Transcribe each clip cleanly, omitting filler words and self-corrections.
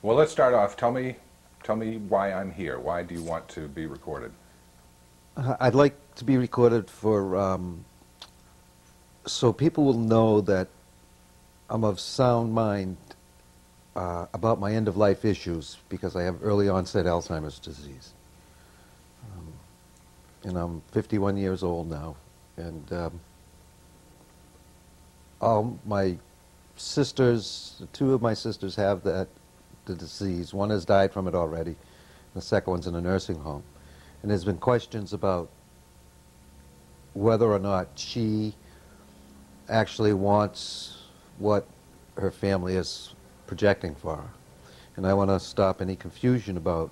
Well, let's start off. Tell me why I'm here. Why do you want to be recorded? I'd like to be recorded for so people will know that I'm of sound mind about my end-of-life issues because I have early onset Alzheimer's disease. And I'm 51 years old now, and all my sisters, two of my sisters have the disease. One has died from it already. The second one's in a nursing home. And there's been questions about whether or not she actually wants what her family is projecting for her. And I want to stop any confusion about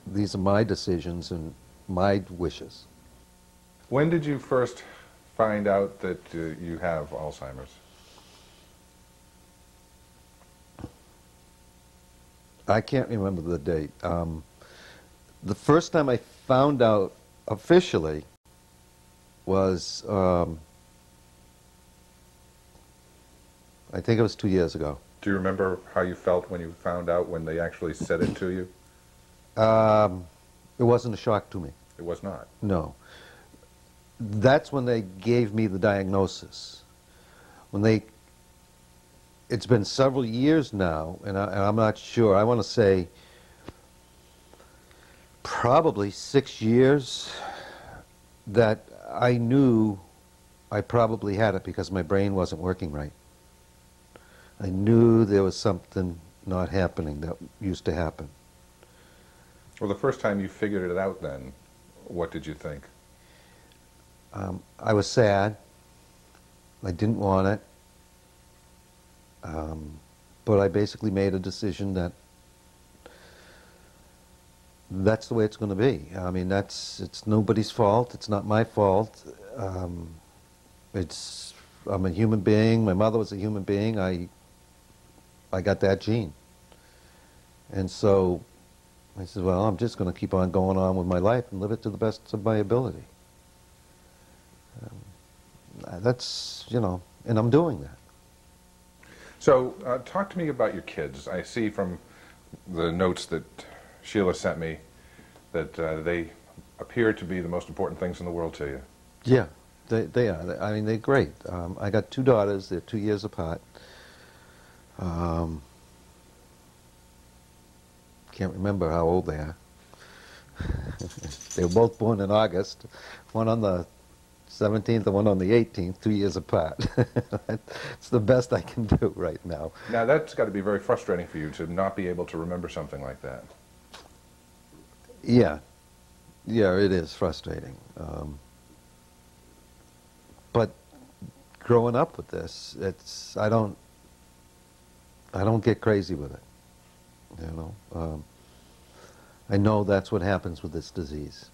these are my decisions and my wishes. When did you first find out that you have Alzheimer's? I can't remember the date. The first time I found out officially was, I think it was 2 years ago. Do you remember how you felt when you found out, when they actually said it to you? It wasn't a shock to me. It was not? No. That's when they gave me the diagnosis. It's been several years now, and I'm not sure. I want to say probably 6 years that I knew I probably had it because my brain wasn't working right. I knew there was something not happening that used to happen. Well, the first time you figured it out then, what did you think? I was sad. I didn't want it. But I basically made a decision that that's the way it's going to be. I mean, it's nobody's fault. It's not my fault. I'm a human being. My mother was a human being. I got that gene. And so I said, well, I'm just going to keep on going on with my life and live it to the best of my ability. That's, you know, and I'm doing that. So, talk to me about your kids. I see from the notes that Sheila sent me that they appear to be the most important things in the world to you. Yeah, they are. I mean, they're great. I got two daughters. They're 2 years apart. Can't remember how old they are. They were both born in August. One on the 17th and one on the 18th, 2 years apart. It's the best I can do right now. Now, that's got to be very frustrating for you to not be able to remember something like that. Yeah. Yeah, it is frustrating. But growing up with this, I don't get crazy with it. You know, I know that's what happens with this disease.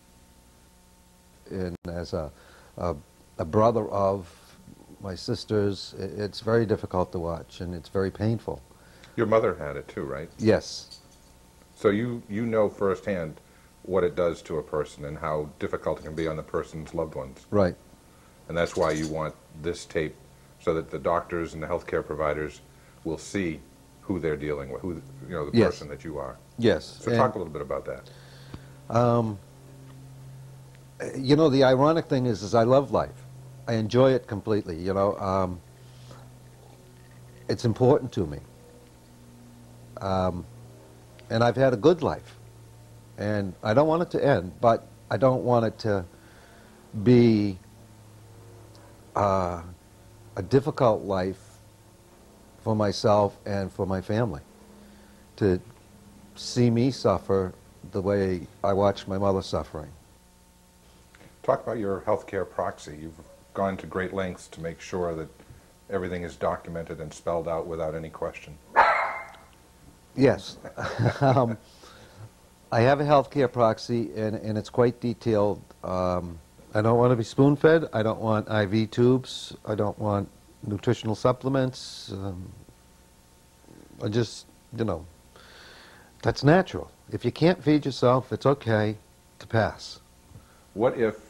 And as a brother of my sisters, it's very difficult to watch, and it's very painful. Your mother had it too, right? Yes. So you know firsthand what it does to a person and how difficult it can be on the person's loved ones. Right. And that's why you want this tape, so that the doctors and the healthcare providers will see who they're dealing with, who, you know, the Yes. person that you are. Yes. So talk a little bit about that. You know, the ironic thing is I love life. I enjoy it completely, you know. It's important to me. And I've had a good life. And I don't want it to end, but I don't want it to be a difficult life for myself and for my family. To see me suffer the way I watched my mother suffering. Talk about your healthcare proxy. You've gone to great lengths to make sure that everything is documented and spelled out without any question. Yes. I have a healthcare proxy, and it's quite detailed. I don't want to be spoon-fed. I don't want IV tubes. I don't want nutritional supplements. I just, you know, that's natural. If you can't feed yourself, it's okay to pass. What if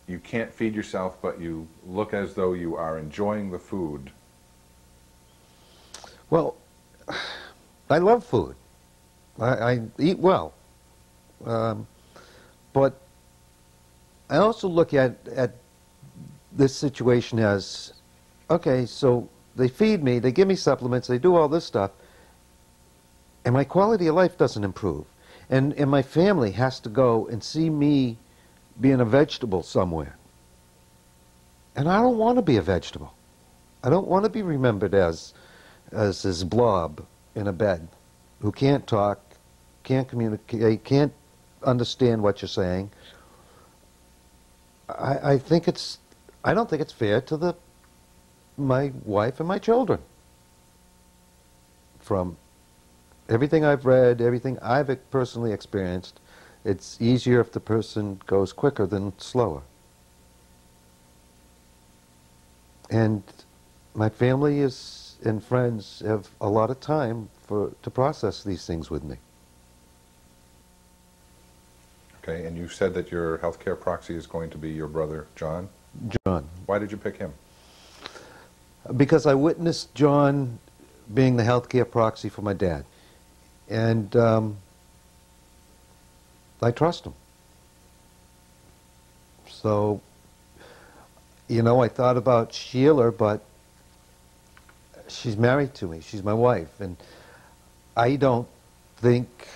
you can't feed yourself, but you look as though you are enjoying the food? Well, I love food. I eat well. But I also look at this situation as, okay, so they feed me, they give me supplements, they do all this stuff, and my quality of life doesn't improve. And my family has to go and see me being a vegetable somewhere. And I don't want to be a vegetable. I don't want to be remembered as this blob in a bed who can't talk, can't communicate, can't understand what you're saying. I don't think it's fair to my wife and my children. From everything I've read, everything I've personally experienced, it's easier if the person goes quicker than slower. And my family and friends have a lot of time to process these things with me. Okay, and you said that your healthcare proxy is going to be your brother, John? John. Why did you pick him? Because I witnessed John being the healthcare proxy for my dad. And I trust him. So, you know, I thought about Sheila, but she's married to me. She's my wife. And I don't think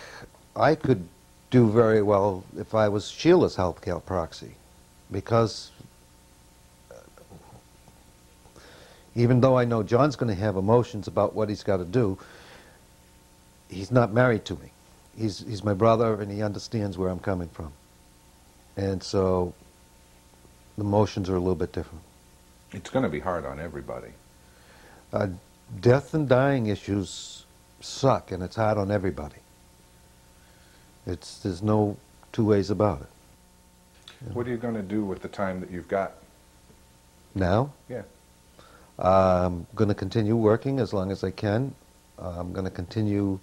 I could do very well if I was Sheila's healthcare proxy. Because even though I know John's going to have emotions about what he's got to do, he's not married to me. He's my brother, and he understands where I'm coming from. And so the emotions are a little bit different. It's going to be hard on everybody. Death and dying issues suck, and it's hard on everybody. There's no two ways about it. What are you going to do with the time that you've got? Now? Yeah. I'm going to continue working as long as I can. I'm going to continue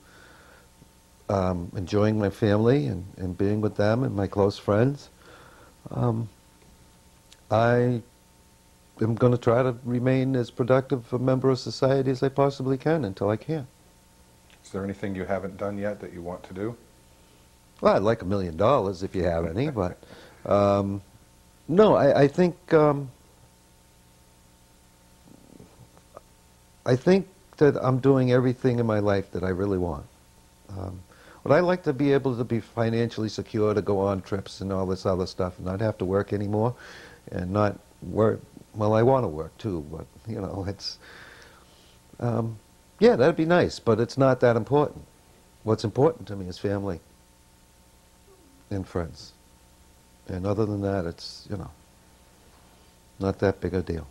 enjoying my family and being with them and my close friends. I am going to try to remain as productive a member of society as I possibly can until I can. Is there anything you haven't done yet that you want to do? Well, I'd like $1 million if you have any, but no, I think that I'm doing everything in my life that I really want. But I like to be able to be financially secure to go on trips and all this other stuff and not have to work anymore and not work. Well, I want to work too, but, you know, it's, yeah, that'd be nice, but it's not that important. What's important to me is family and friends. And other than that, it's, you know, not that big a deal.